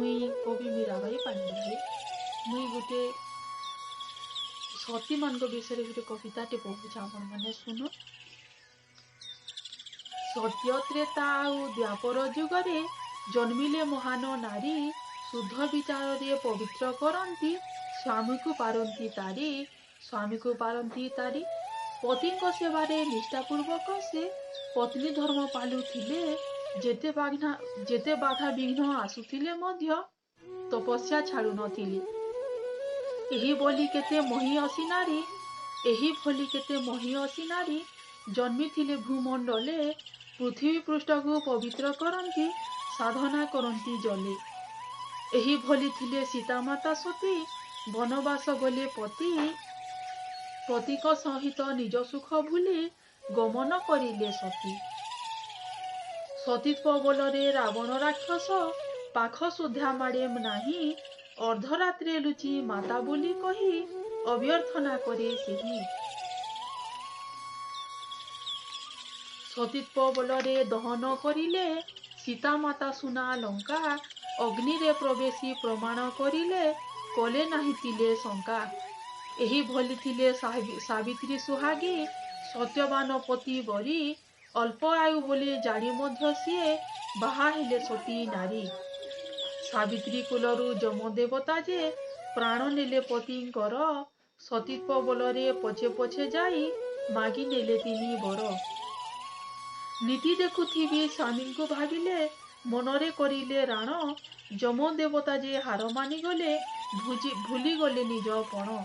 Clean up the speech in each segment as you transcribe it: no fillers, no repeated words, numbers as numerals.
मुई कवि मीराबाई पांडे मुई गोटे सती मान विषय गोटे कविताटे पढ़ुचे आपण मैंने सुन। सत्य त्रेता आउ द्वापर जुगरे जन्मिले महान नारी शुद्ध विचार रे पवित्र करती स्वामी को पारती तारी पति सेवारे निष्ठापूर्वक से पत्नी धर्म पालुथिले जेते बाधा विघ्न आसुथिले मध्य तपस्या छाड़ू नथिले। एही बोली केते मही असी नारी जन्मी थिले भूमंडले पृथ्वी पृष्ठ को पवित्र करती साधना करती जले। एही भली थिले सीता माता सती वनवास गले पतिक सहित निज सुख भूली गमन करिले सती। सतीत्व बलरे रावण राक्षस पाख सुधा माड़े नाही अर्धरात्रे लुचि माता बोली कही अभ्यर्थना करे सेही। सतीत्व बलरे दहन करिले सीता माता सुना लंका अग्नि रे प्रवेशी प्रमाण करिले कले नाही तिले शंका। एही भली थिले सावित्री सुहागी सत्यवान पति बरी अल्प आयु बोली जानी मध्य सीए बाहा हेले सती नारी। सावित्री कुलरू जम देवता जे प्राण नेले पतिंकर सतीत्व बलरे पछे पछे जाई मागी नेले तिनी बर। नीति देखुथिबी स्वामी को भाविले मनरे करिले राण जम देवता जे हार मानि गले भूली गले निज पण।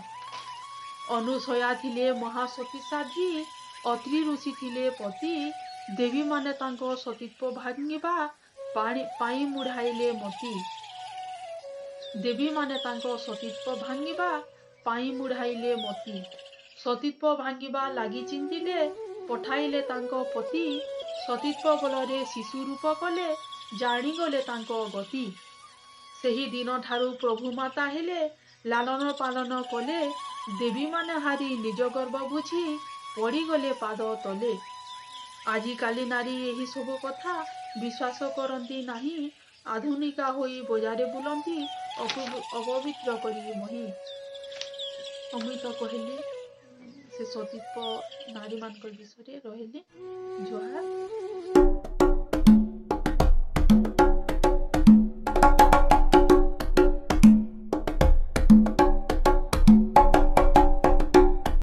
अनुसया थिले महासती साधी अत्रि ऋषि थिले पति देवी माने तांको सतीत्व भांगिबा पाई मुढ़ाइले मती। देवी माने तांको सतीत्व भांगिबा पाई मुढ़ाइले मती। सतीत्व भांगिबा लागी चिंतिले पठाइले तांको पति सतीत्व बलरे शिशु रूप कले जानी गले तांको गति। सेही दिन ठारू प्रभु माता हेले लालन पालन कले देवी माने हारी निज गर्भ बुझी पड़ी गले पाद तले। आजी काली नारी यही सब कथा विश्वास करती नहीं आधुनिका होई बजारे बुलंती अपवित्र करी मही। अमित कहले से सतीत्व नारी मान विषय रहिले जुहार।